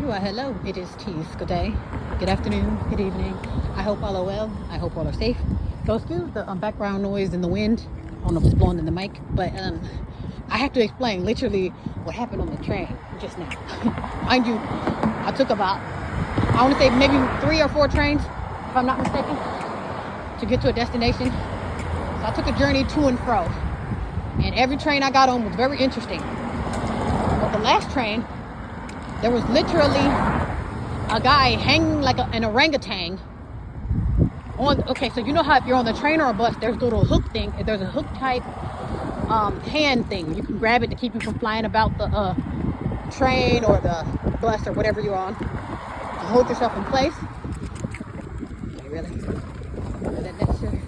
Hello, it is Tease. Good day, good afternoon, good evening. I hope all are well. I hope all are safe. So excuse the background noise and the wind. I don't know if it's blowing in the mic, but I have to explain literally what happened on the train just now. Mind you, I took about, I want to say maybe 3 or 4 trains, if I'm not mistaken, to get to a destination. So I took a journey to and fro, and every train I got on was very interesting. But the last train, there was literally a guy hanging like an orangutan on. Okay, so you know how if you're on the train or a bus, there's a little hook thing. There's a hook type hand thing. You can grab it to keep you from flying about the train or the bus or whatever you're on, to hold yourself in place. Okay, really? Is that necessary?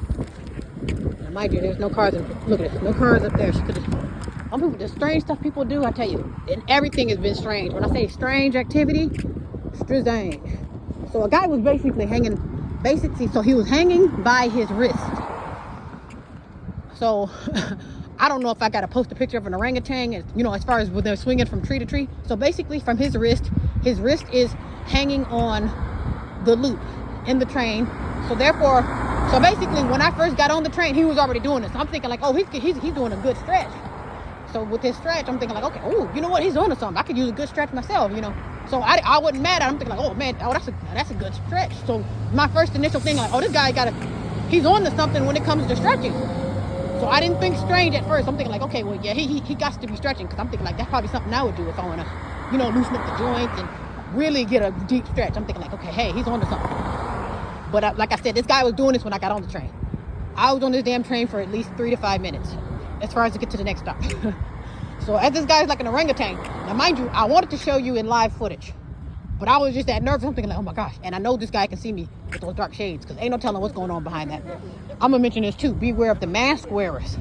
Now, mind you, there's no cars. Look at this. No cars up there. She could have. The strange stuff people do, I tell you, and everything has been strange. When I say strange activity, strange. So a guy was basically hanging, so he was hanging by his wrist. So I don't know if I got to post a picture of an orangutan, as far as when they're swinging from tree to tree. So basically from his wrist is hanging on the loop in the train. So basically when I first got on the train, he was already doing this. I'm thinking like, oh, he's doing a good stretch. So with his stretch, I'm thinking like, okay, oh, you know what? He's on to something. I could use a good stretch myself, So I wasn't mad at him. I'm thinking like, oh man, that's a good stretch. So my first initial thing, like, oh, this guy he's on to something when it comes to stretching. So I didn't think strange at first. I'm thinking like, okay, well, yeah, he got to be stretching, because I'm thinking like that's probably something I would do if I want to, loosen up the joints and really get a deep stretch. I'm thinking like, okay, hey, he's on to something. But like I said, this guy was doing this when I got on the train. I was on this damn train for at least 3 to 5 minutes, as far as to get to the next stop. So as this guy's like an orangutan. Now mind you, I wanted to show you in live footage, but I was just that nervous. I'm thinking like, oh my gosh. And I know this guy can see me with those dark shades, because ain't no telling what's going on behind that. I'm gonna mention this too. Beware of the mask wearers.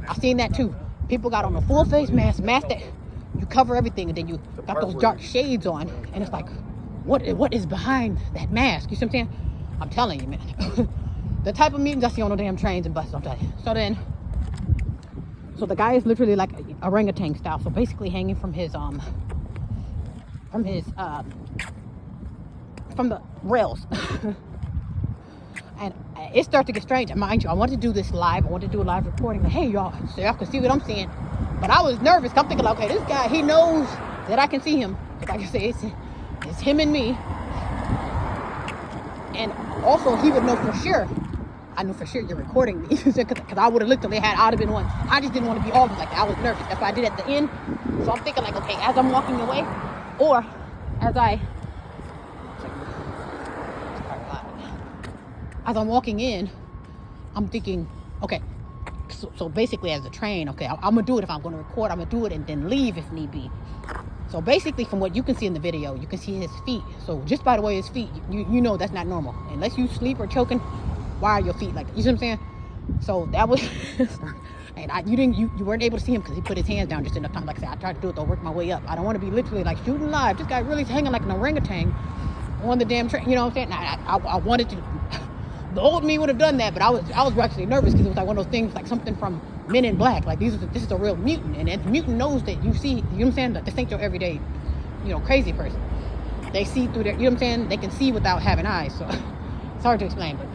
I've seen that too. People got on a full face mask that you cover everything, and then you got those dark shades on, and it's like, what is behind that mask? You see what I'm saying? I'm telling you, man. The type of meetings I see on the damn trains and buses, I'm telling you. So the guy is literally like orangutan style. So basically hanging from the rails. And it started to get strange. And mind you, I wanted to do this live. I wanted to do a live recording. Like, hey, y'all, so y'all can see what I'm seeing. But I was nervous. I'm thinking, like, okay, this guy, he knows that I can see him. Like I say, it's him and me. And also, he would know for sure. I knew for sure you're recording me, because I would have literally I'd have been one. I just didn't want to be obvious like that. I was nervous. That's what I did at the end. So I'm thinking like, okay, as I'm walking away, or as I'm walking in, I'm thinking, okay, so basically as a train, okay, I'm gonna do it. If I'm gonna record, I'm gonna do it and then leave if need be. So basically from what you can see in the video, you can see his feet. So just by the way his feet, you know that's not normal. Unless you sleep or choking, why are your feet like that? You see what I'm saying? So that was, and you weren't able to see him because he put his hands down just enough time. Like I said, I tried to do it though, work my way up. I don't want to be literally like shooting live. This guy really is hanging like an orangutan on the damn train. You know what I'm saying? I wanted to. The old me would have done that, but I was actually nervous, because it was like one of those things, like something from Men in Black. Like this is a real mutant, and the mutant knows that you see. You know what I'm saying? That this ain't your everyday, crazy person. They see through their. You know what I'm saying? They can see without having eyes. So it's hard to explain, but.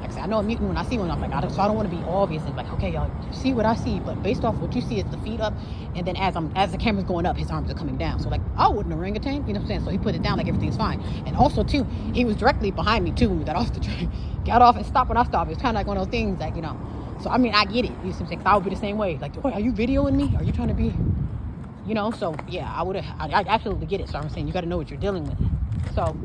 Like I said, I know a mutant when I see one. I'm like, so I don't want to be obvious and like, okay, y'all see what I see, but based off what you see is the feet up, and then as the camera's going up, his arms are coming down. So like, I wouldn't orangutan, you know what I'm saying? So he put it down like everything's fine. And also too, he was directly behind me too when we got off the train, got off and stopped when I stopped. It was kind of like one of those things, like So I mean, I get it. You know what I'm saying? I would be the same way. Like, are you videoing me? Are you trying to be, So yeah, I absolutely get it. So I'm saying you got to know what you're dealing with. So.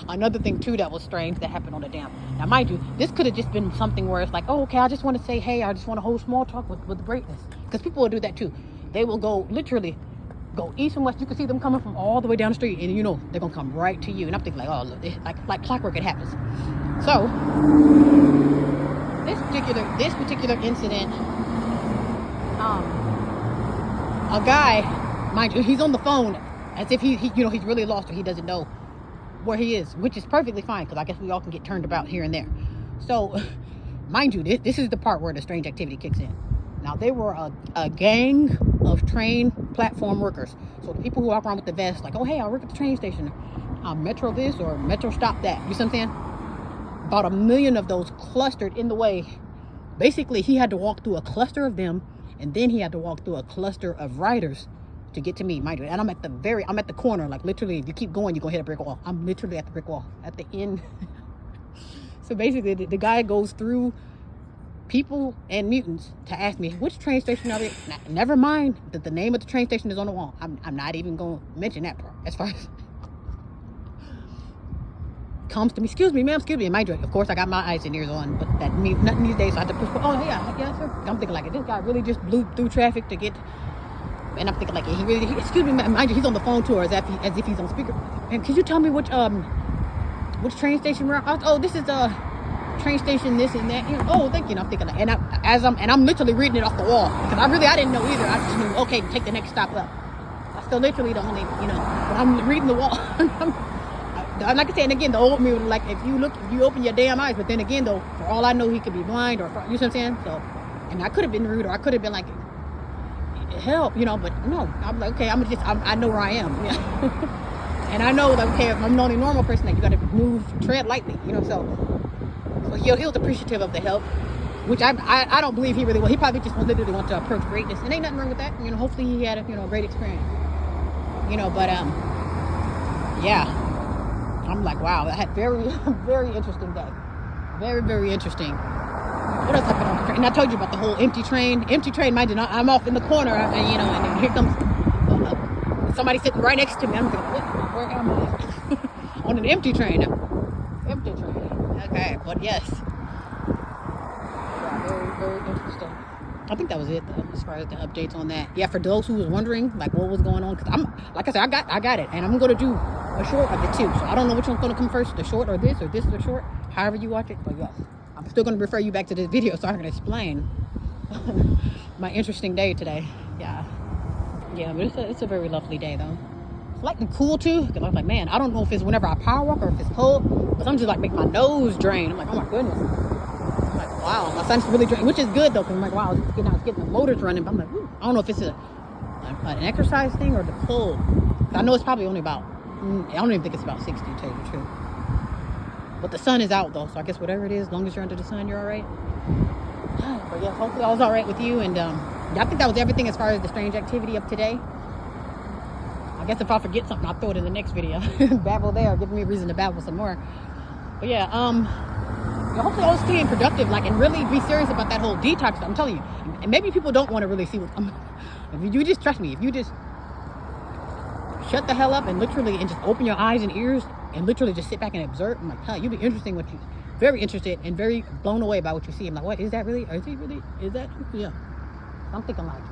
Another thing too that was strange that happened on the dam. Now mind you, this could have just been something where it's like, oh, okay, I just want to say hey, I just want to hold small talk with the greatness, because people will do that too. They will literally go east and west. You can see them coming from all the way down the street, and they're gonna come right to you. And I'm thinking like, oh, look, like clockwork, it happens. So this particular incident, a guy, mind you, he's on the phone as if he's really lost, or he doesn't know where he is, which is perfectly fine, because I guess we all can get turned about here and there. So mind you, this is the part where the strange activity kicks in. Now, they were a gang of train platform workers. So the people who walk around with the vest, like, oh, hey, I work at the train station. Metro this or Metro stop that. You see what I'm saying? About 1 million of those clustered in the way. Basically, he had to walk through a cluster of them, and then he had to walk through a cluster of riders to get to me, mind you. And I'm at the corner, like literally, if you keep going, you're gonna hit a brick wall. I'm literally at the brick wall, at the end. So basically, the guy goes through people and mutants to ask me, which train station are we at? Never mind that the name of the train station is on the wall. I'm not even gonna mention that part as far as comes to me, excuse me, ma'am, excuse me, and mind you, of course, I got my eyes and ears on, but that means nothing these days, so I had to push, oh, yeah, sir. I'm thinking, like, this guy really just blew through traffic to get, and I'm thinking, like, excuse me, mind you, he's on the phone to her as if he's on speaker, and could you tell me which train station we're at? Oh, this is train station, this and that, oh, thank you, and I'm thinking, like, and I'm literally reading it off the wall, because I didn't know either, I just knew, okay, take the next stop up. I still literally the only, but I'm reading the wall, like I said, and again, the old me was like, if you open your damn eyes, but then again, though, for all I know, he could be blind, or, you see what I'm saying? So, and I could have been rude, or I could have been like, help, but no, I'm like, okay, I know where I am, and I know, like, okay, if I'm the only normal person, like, you gotta tread lightly, so he was appreciative of the help, which I don't believe he really was. He probably just literally want to approach greatness, and ain't nothing wrong with that, hopefully he had a great experience, but yeah. I'm like, wow, I had very, very interesting day. Very, very interesting. What else happened on the train? And I told you about the whole empty train. Empty train, mind you, I'm off in the corner, and then here comes somebody sitting right next to me. I'm thinking, where am I? On an empty train. Empty train. Okay, but yes. Yeah, very, very interesting. I think that was it, though, as far as the updates on that. Yeah, for those who was wondering, like, what was going on, because like I said, I got it, and I'm going to do a short of the two, so I don't know which one's going to come first, the short or this the short, however you watch it, but yes, I'm still going to refer you back to this video so I can explain my interesting day today. Yeah, but it's a very lovely day, though. It's like cool, too, because I was like, man, I don't know if it's whenever I power walk or if it's cold, but I'm just, like, making my nose drain. I'm like, oh, my goodness. Wow, my son's really draining, which is good though, because I'm like, wow, it's getting the motors running. But I'm like, I don't know if it's an exercise thing or the cold. I know it's probably only about, I don't even think it's about 60, to tell you the truth. But the sun is out though, so I guess whatever it is, as long as you're under the sun, you're all right. But yeah, hopefully I was all right with you. And I think that was everything as far as the strange activity of today. I guess if I forget something, I'll throw it in the next video. Babble there, giving me a reason to babble some more. But yeah, hopefully I was staying productive, like, and really be serious about that whole detox. I'm telling you, and maybe people don't want to really see what if you just trust me, if you just shut the hell up and literally and just open your eyes and ears and literally just sit back and observe, I'm like, huh, you'll be very interested and very blown away by what you see. I'm like, what is that really? Is that? Yeah. I'm thinking, like,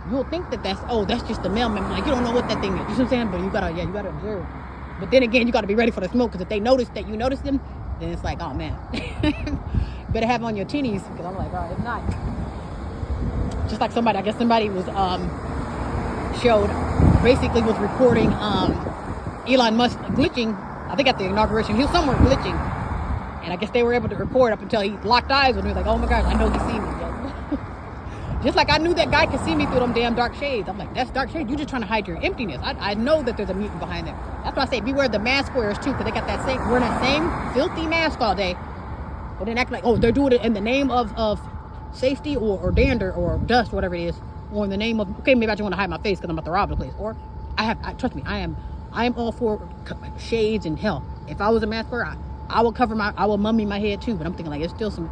you'll think that's just the mailman. Like, you don't know what that thing is. You see what I'm saying? But you gotta observe. But then again, you gotta be ready for the smoke, because if they notice that you notice them, then it's like, oh man, better have on your tinnies, because I'm like, all right, if not, just like somebody was basically was reporting Elon Musk glitching. I think at the inauguration, he was somewhere glitching, and I guess they were able to report up until he locked eyes with me. Like, oh my gosh, I know he see me. Just like I knew that guy could see me through them damn dark shades. I'm like, that's dark shade. You're just trying to hide your emptiness. I know that there's a mutant behind there. That's why I say beware the mask wearers too, because they got wearing that same filthy mask all day, but then act like, oh, they're doing it in the name of safety or dander or dust, whatever it is, or in the name of, okay, maybe I just want to hide my face because I'm about to rob the place. Or trust me, I am all for shades and hell. If I was a mask wearer, I will mummy my head too. But I'm thinking, like, it's still some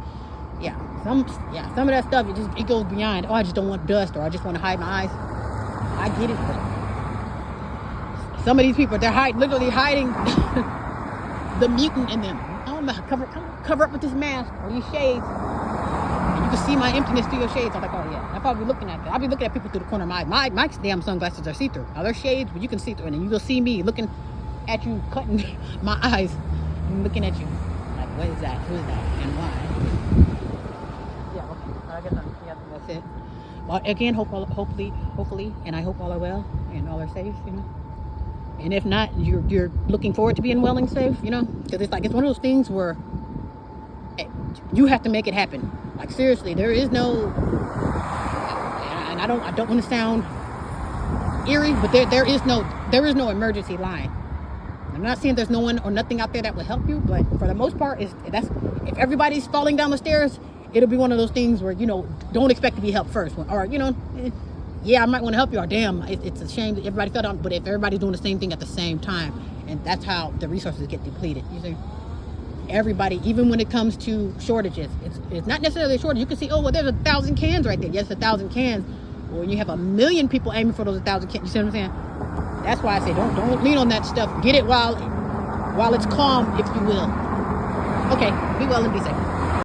of that stuff, it goes beyond, oh, I just don't want dust, or I just want to hide my eyes. I get it, but some of these people, they're literally hiding the mutant in them. I don't know, cover up with this mask or these shades, and you can see my emptiness through your shades. I'm like, oh yeah, I'll probably be looking at that. I'll be looking at people through the corner of my damn sunglasses are see-through. Now they're shades, but you can see through, and then you will see me looking at you, cutting my eyes, and looking at you. Like, what is that? Who is that? And why? I guess that's it. Well, again, hopefully, and I hope all are well and all are safe, And if not, you're looking forward to being well and safe, because it's one of those things where you have to make it happen. Like, seriously, there is no, I don't want to sound eerie, but there is no emergency line. I'm not saying there's no one or nothing out there that will help you, but for the most part, if everybody's falling down the stairs, it'll be one of those things where, don't expect to be helped first. Or, yeah, I might want to help you, or damn, it's a shame that everybody fell down, but if everybody's doing the same thing at the same time, and that's how the resources get depleted. You see, everybody, even when it comes to shortages, it's not necessarily a shortage. You can see, oh, well, there's 1,000 cans right there. Yes, 1,000 cans. Well, when you have 1 million people aiming for those 1,000 cans, you see what I'm saying? That's why I say don't lean on that stuff. Get it while it's calm, if you will. Okay, be well and be safe.